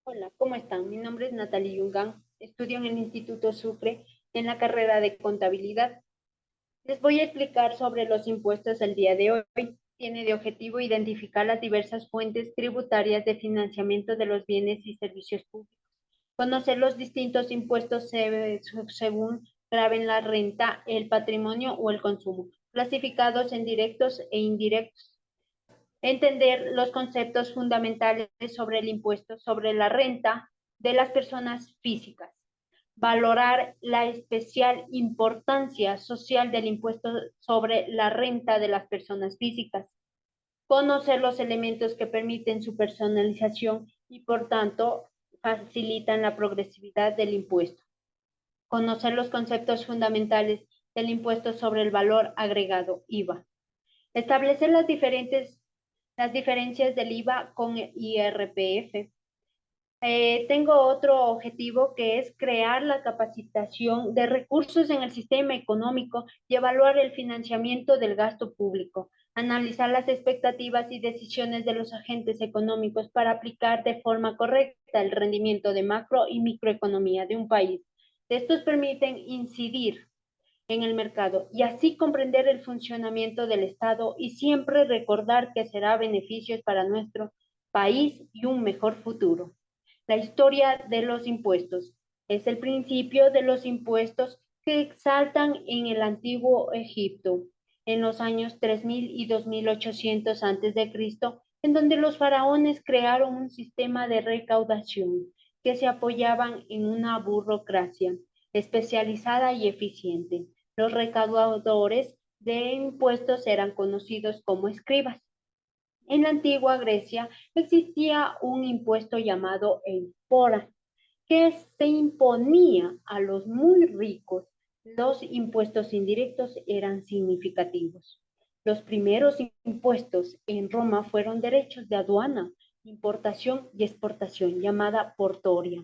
Hola, ¿cómo están? Mi nombre es Natalie Yungan. Estudio en el Instituto Sucre en la carrera de Contabilidad. Les voy a explicar sobre los impuestos el día de hoy. Tiene de objetivo identificar las diversas fuentes tributarias de financiamiento de los bienes y servicios públicos. Conocer los distintos impuestos según graben la renta, el patrimonio o el consumo, clasificados en directos e indirectos. Entender los conceptos fundamentales sobre el impuesto sobre la renta de las personas físicas. Valorar la especial importancia social del impuesto sobre la renta de las personas físicas. Conocer los elementos que permiten su personalización y, por tanto, facilitan la progresividad del impuesto. Conocer los conceptos fundamentales del impuesto sobre el valor agregado, IVA. Establecer las diferencias del IVA con el IRPF. Tengo otro objetivo que es crear la capacitación de recursos en el sistema económico y evaluar el financiamiento del gasto público, analizar las expectativas y decisiones de los agentes económicos para aplicar de forma correcta el rendimiento de macro y microeconomía de un país. Estos permiten incidir en el mercado y así comprender el funcionamiento del Estado y siempre recordar que será beneficios para nuestro país y un mejor futuro. La historia de los impuestos es el principio de los impuestos que exaltan en el antiguo Egipto en los años 3000 y 2800 antes de Cristo, en donde los faraones crearon un sistema de recaudación que se apoyaban en una burocracia especializada y eficiente. Los recaudadores de impuestos eran conocidos como escribas. En la antigua Grecia existía un impuesto llamado el fora, que se imponía a los muy ricos. Los impuestos indirectos eran significativos. Los primeros impuestos en Roma fueron derechos de aduana, importación y exportación, llamada portoria.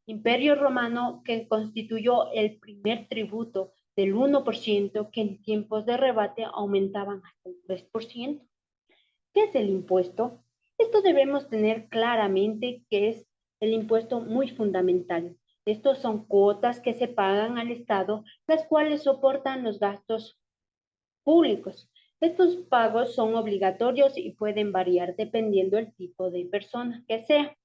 Imperio romano que constituyó el primer tributo del 1%, que en tiempos de rebate aumentaban hasta el 3%. ¿Qué es el impuesto? Esto debemos tener claramente que es el impuesto muy fundamental. Estos son cuotas que se pagan al Estado, las cuales soportan los gastos públicos. Estos pagos son obligatorios y pueden variar dependiendo del tipo de persona que sea.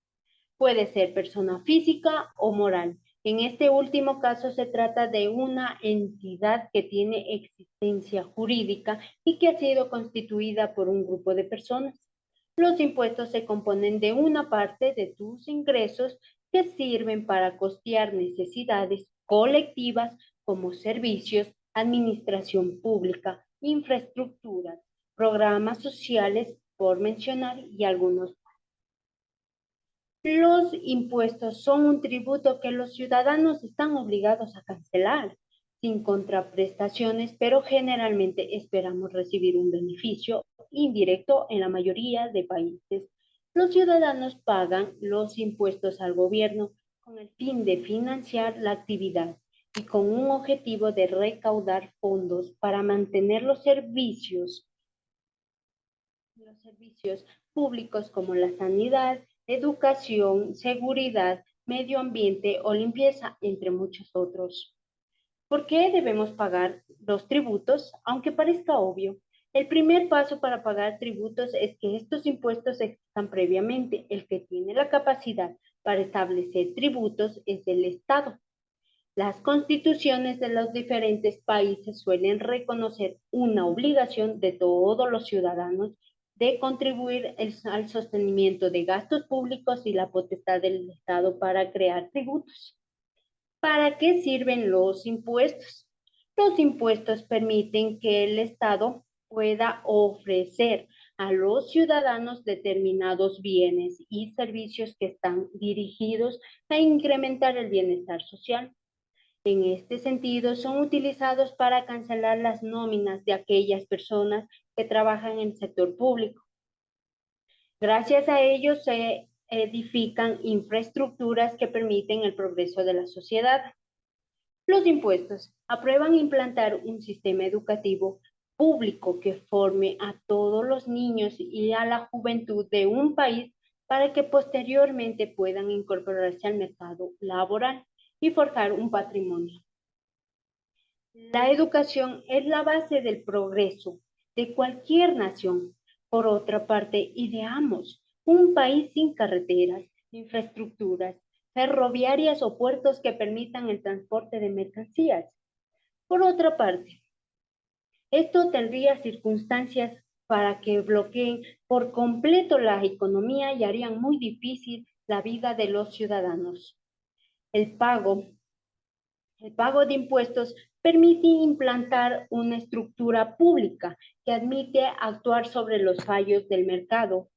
Puede ser persona física o moral. En este último caso se trata de una entidad que tiene existencia jurídica y que ha sido constituida por un grupo de personas. Los impuestos se componen de una parte de tus ingresos que sirven para costear necesidades colectivas como servicios, administración pública, infraestructuras, programas sociales, por mencionar, y algunos. Los impuestos son un tributo que los ciudadanos están obligados a cancelar sin contraprestaciones, pero generalmente esperamos recibir un beneficio indirecto en la mayoría de países. Los ciudadanos pagan los impuestos al gobierno con el fin de financiar la actividad y con un objetivo de recaudar fondos para mantener los servicios públicos como la sanidad, educación, seguridad, medio ambiente o limpieza, entre muchos otros. ¿Por qué debemos pagar los tributos? Aunque parezca obvio, el primer paso para pagar tributos es que estos impuestos existan previamente. El que tiene la capacidad para establecer tributos es el Estado. Las constituciones de los diferentes países suelen reconocer una obligación de todos los ciudadanos de contribuir al sostenimiento de gastos públicos y la potestad del Estado para crear tributos. ¿Para qué sirven los impuestos? Los impuestos permiten que el Estado pueda ofrecer a los ciudadanos determinados bienes y servicios que están dirigidos a incrementar el bienestar social. En este sentido, son utilizados para cancelar las nóminas de aquellas personas que trabajan en el sector público. Gracias a ellos se edifican infraestructuras que permiten el progreso de la sociedad. Los impuestos aprueban implantar un sistema educativo público que forme a todos los niños y a la juventud de un país para que posteriormente puedan incorporarse al mercado laboral y forjar un patrimonio. La educación es la base del progreso de cualquier nación. Por otra parte, ideamos un país sin carreteras, infraestructuras ferroviarias o puertos que permitan el transporte de mercancías. Por otra parte, esto tendría circunstancias para que bloqueen por completo la economía y harían muy difícil la vida de los ciudadanos. El pago El pago de impuestos permite implantar una estructura pública que admite actuar sobre los fallos del mercado,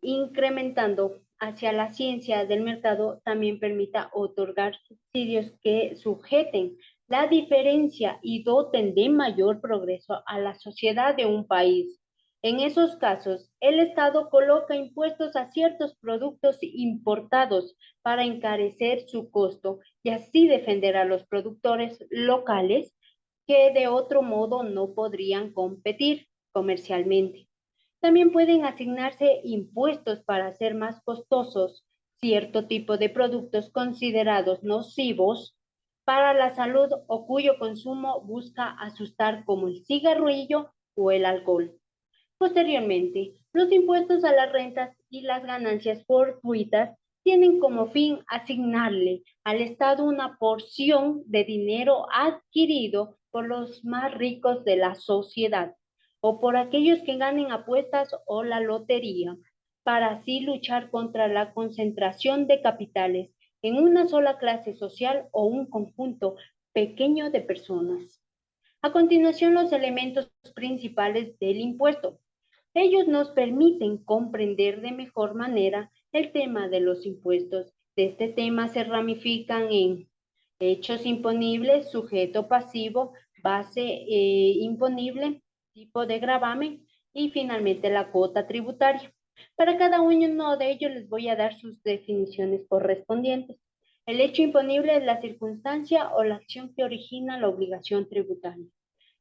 incrementando hacia la ciencia del mercado también permita otorgar subsidios que sujeten la diferencia y doten de mayor progreso a la sociedad de un país. En esos casos, el Estado coloca impuestos a ciertos productos importados para encarecer su costo y así defender a los productores locales que de otro modo no podrían competir comercialmente. También pueden asignarse impuestos para hacer más costosos cierto tipo de productos considerados nocivos para la salud o cuyo consumo busca asustar como el cigarrillo o el alcohol. Posteriormente, los impuestos a las rentas y las ganancias fortuitas tienen como fin asignarle al Estado una porción de dinero adquirido por los más ricos de la sociedad o por aquellos que ganen apuestas o la lotería, para así luchar contra la concentración de capitales en una sola clase social o un conjunto pequeño de personas. A continuación, los elementos principales del impuesto. Ellos nos permiten comprender de mejor manera el tema de los impuestos. De este tema se ramifican en hechos imponibles, sujeto pasivo, base imponible, tipo de gravamen y finalmente la cuota tributaria. Para cada uno de ellos les voy a dar sus definiciones correspondientes. El hecho imponible es la circunstancia o la acción que origina la obligación tributaria.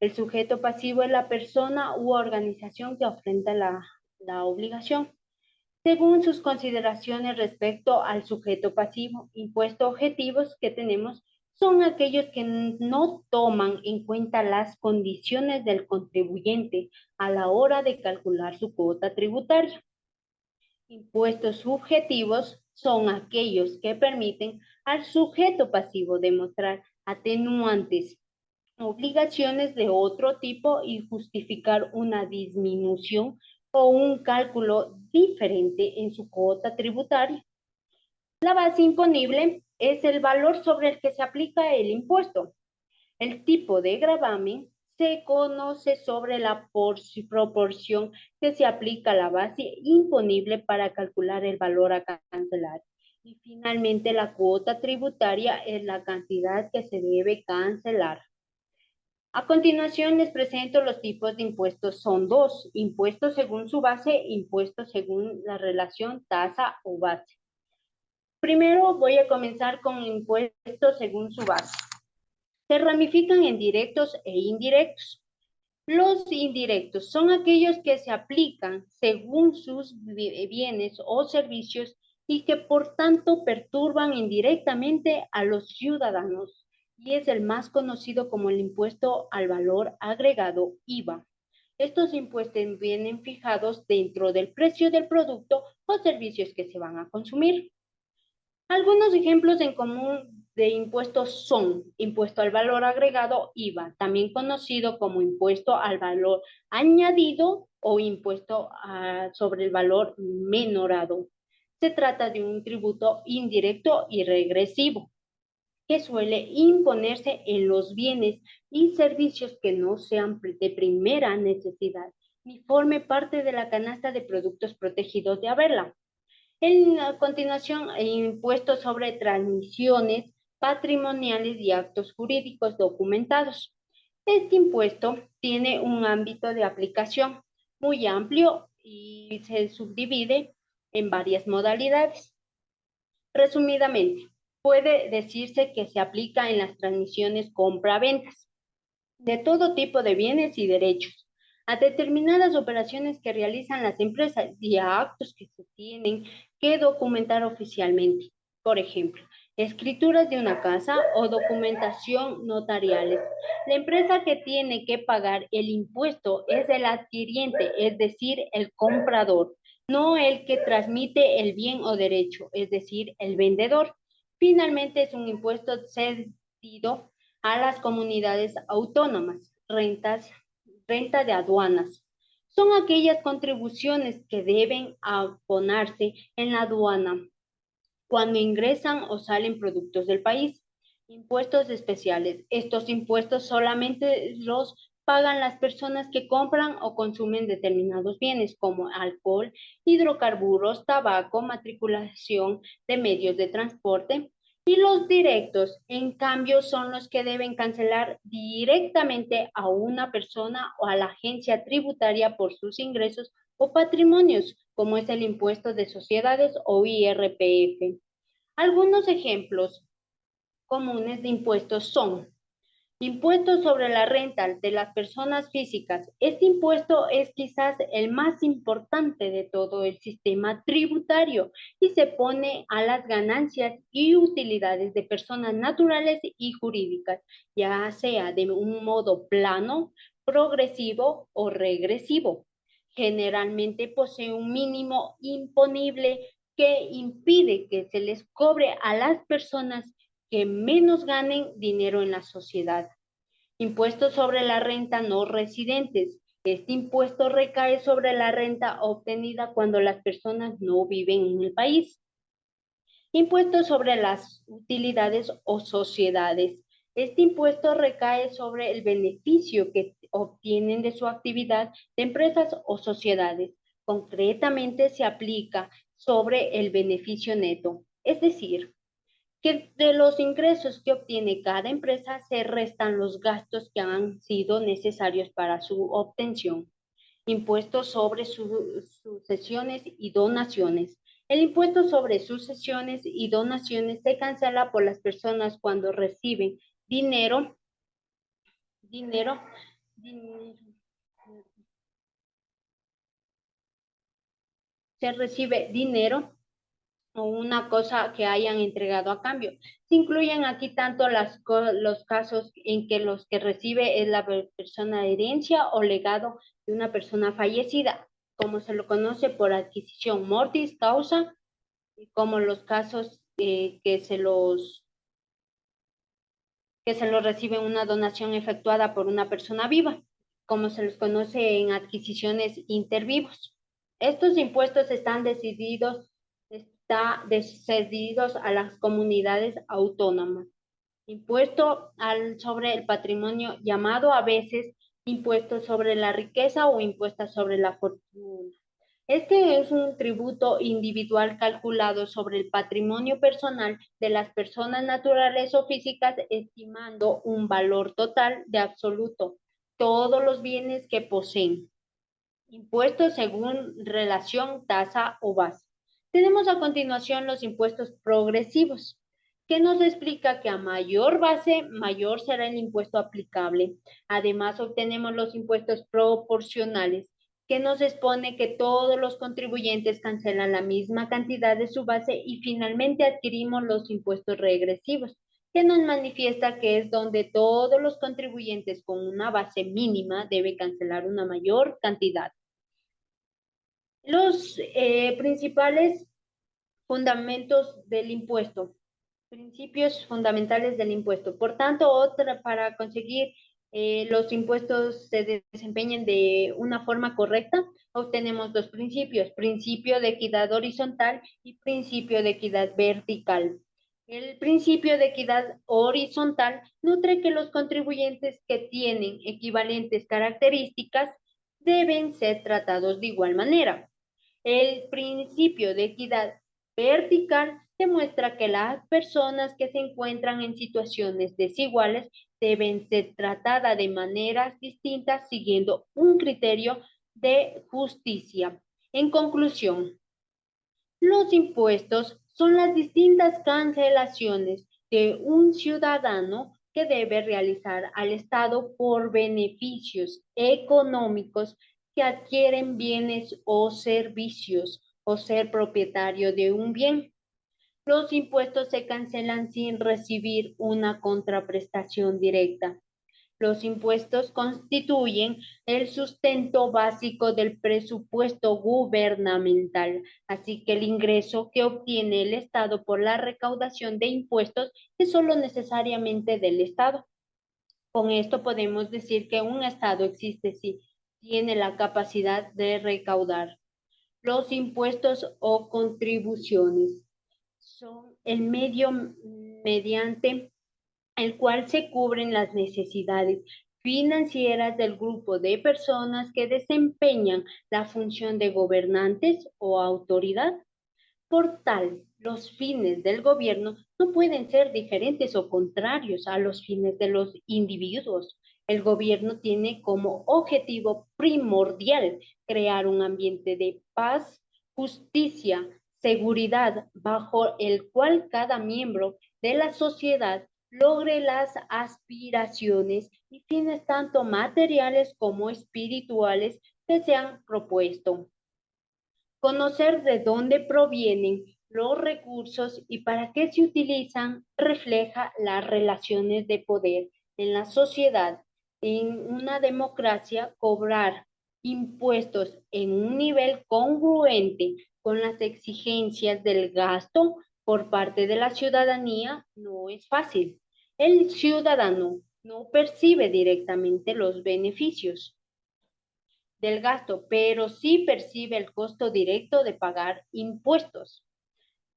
El sujeto pasivo es la persona u organización que ofrenda la obligación. Según sus consideraciones respecto al sujeto pasivo, impuestos objetivos que tenemos son aquellos que no toman en cuenta las condiciones del contribuyente a la hora de calcular su cuota tributaria. Impuestos subjetivos son aquellos que permiten al sujeto pasivo demostrar atenuantes, obligaciones de otro tipo y justificar una disminución o un cálculo diferente en su cuota tributaria. La base imponible es el valor sobre el que se aplica el impuesto. El tipo de gravamen se conoce sobre la proporción que se aplica a la base imponible para calcular el valor a cancelar. Y finalmente, la cuota tributaria es la cantidad que se debe cancelar. A continuación les presento los tipos de impuestos. Son dos: impuestos según su base, impuestos según la relación tasa o base. Primero voy a comenzar con impuestos según su base. Se ramifican en directos e indirectos. Los indirectos son aquellos que se aplican según sus bienes o servicios y que por tanto perturban indirectamente a los ciudadanos, y es el más conocido como el impuesto al valor agregado, IVA. Estos impuestos vienen fijados dentro del precio del producto o servicios que se van a consumir. Algunos ejemplos en común de impuestos son impuesto al valor agregado, IVA, también conocido como impuesto al valor añadido o impuesto sobre el valor menorado. Se trata de un tributo indirecto y regresivo que suele imponerse en los bienes y servicios que no sean de primera necesidad ni forme parte de la canasta de productos protegidos de haberla. En continuación, impuestos sobre transmisiones patrimoniales y actos jurídicos documentados. Este impuesto tiene un ámbito de aplicación muy amplio y se subdivide en varias modalidades. Resumidamente, puede decirse que se aplica en las transmisiones compra-ventas de todo tipo de bienes y derechos, a determinadas operaciones que realizan las empresas y a actos que se tienen que documentar oficialmente. Por ejemplo, escrituras de una casa o documentación notariales. La empresa que tiene que pagar el impuesto es el adquiriente, es decir, el comprador, no el que transmite el bien o derecho, es decir, el vendedor. Finalmente, es un impuesto cedido a las comunidades autónomas, renta de aduanas. Son aquellas contribuciones que deben abonarse en la aduana cuando ingresan o salen productos del país. Impuestos especiales. Estos impuestos solamente los pagan las personas que compran o consumen determinados bienes como alcohol, hidrocarburos, tabaco, matriculación de medios de transporte. Y los directos, en cambio, son los que deben cancelar directamente a una persona o a la agencia tributaria por sus ingresos o patrimonios, como es el impuesto de sociedades o IRPF. Algunos ejemplos comunes de impuestos son impuestos sobre la renta de las personas físicas. Este impuesto es quizás el más importante de todo el sistema tributario y se pone a las ganancias y utilidades de personas naturales y jurídicas, ya sea de un modo plano, progresivo o regresivo. Generalmente posee un mínimo imponible que impide que se les cobre a las personas que menos ganen dinero en la sociedad. Impuesto sobre la renta no residentes. Este impuesto recae sobre la renta obtenida cuando las personas no viven en el país. Impuesto sobre las utilidades o sociedades. Este impuesto recae sobre el beneficio que obtienen de su actividad de empresas o sociedades. Concretamente se aplica sobre el beneficio neto, es decir, que de los ingresos que obtiene cada empresa se restan los gastos que han sido necesarios para su obtención. Impuestos sobre sucesiones y donaciones. El impuesto sobre sucesiones y donaciones se cancela por las personas cuando reciben dinero, dinero, dinero, se recibe dinero o una cosa que hayan entregado a cambio. Se incluyen aquí tanto los casos en que los que recibe es la persona de herencia o legado de una persona fallecida, como se lo conoce por adquisición mortis causa, como los casos que se los recibe una donación efectuada por una persona viva, como se los conoce en adquisiciones intervivos. Estos impuestos decididos a las comunidades autónomas. Impuesto sobre el patrimonio, llamado a veces impuesto sobre la riqueza o impuesto sobre la fortuna. Este es un tributo individual calculado sobre el patrimonio personal de las personas naturales o físicas, estimando un valor total de absoluto todos los bienes que poseen. Impuestos según relación, tasa o base. Tenemos a continuación los impuestos progresivos, que nos explica que a mayor base, mayor será el impuesto aplicable. Además, obtenemos los impuestos proporcionales, que nos expone que todos los contribuyentes cancelan la misma cantidad de su base y finalmente adquirimos los impuestos regresivos, que nos manifiesta que es donde todos los contribuyentes con una base mínima deben cancelar una mayor cantidad. Los principales fundamentos del impuesto, principios fundamentales del impuesto. Por tanto, para conseguir los impuestos se desempeñen de una forma correcta, obtenemos dos principios, principio de equidad horizontal y principio de equidad vertical. El principio de equidad horizontal nutre que los contribuyentes que tienen equivalentes características deben ser tratados de igual manera. El principio de equidad vertical demuestra que las personas que se encuentran en situaciones desiguales deben ser tratadas de maneras distintas siguiendo un criterio de justicia. En conclusión, los impuestos son las distintas cancelaciones que un ciudadano que debe realizar al Estado por beneficios económicos que adquieren bienes o servicios o ser propietario de un bien. Los impuestos se cancelan sin recibir una contraprestación directa. Los impuestos constituyen el sustento básico del presupuesto gubernamental, así que el ingreso que obtiene el Estado por la recaudación de impuestos es solo necesariamente del Estado. Con esto podemos decir que un Estado existe si tiene la capacidad de recaudar. Los impuestos o contribuciones son el medio mediante el cual se cubren las necesidades financieras del grupo de personas que desempeñan la función de gobernantes o autoridad. Por tal, los fines del gobierno no pueden ser diferentes o contrarios a los fines de los individuos. El gobierno tiene como objetivo primordial crear un ambiente de paz, justicia, seguridad, bajo el cual cada miembro de la sociedad logre las aspiraciones y fines tanto materiales como espirituales que se han propuesto. Conocer de dónde provienen los recursos y para qué se utilizan refleja las relaciones de poder en la sociedad. En una democracia, cobrar impuestos en un nivel congruente con las exigencias del gasto por parte de la ciudadanía no es fácil. El ciudadano no percibe directamente los beneficios del gasto, pero sí percibe el costo directo de pagar impuestos.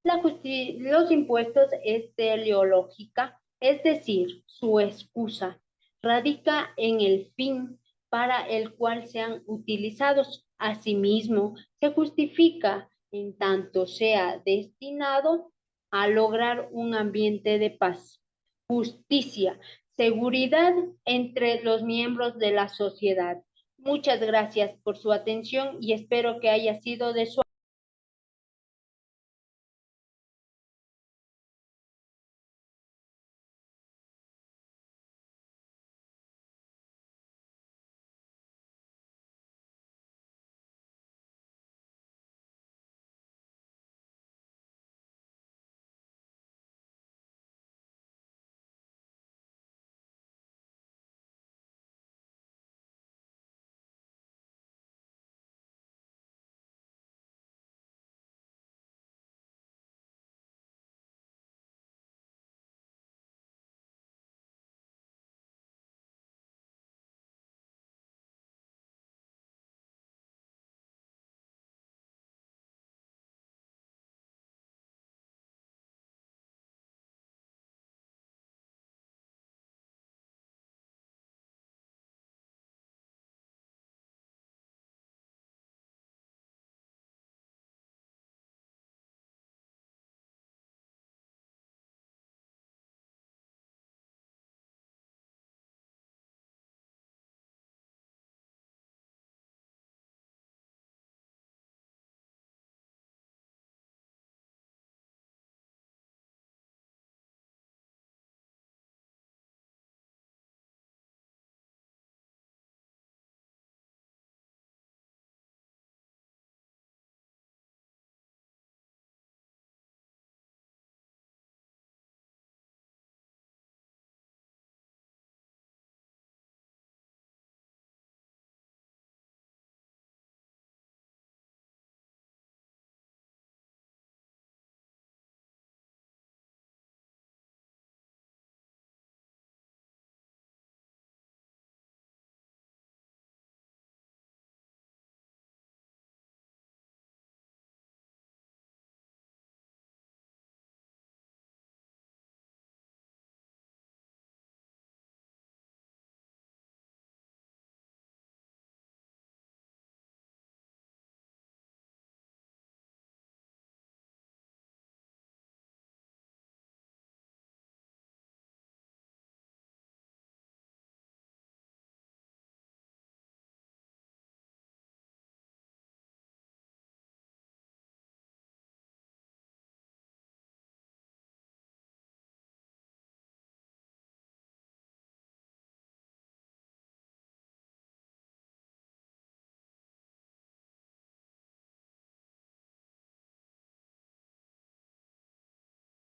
Los impuestos es teleológica, es decir, su excusa radica en el fin para el cual sean utilizados. Asimismo, se justifica en tanto sea destinado a lograr un ambiente de paz, justicia, seguridad entre los miembros de la sociedad. Muchas gracias por su atención y espero que haya sido de su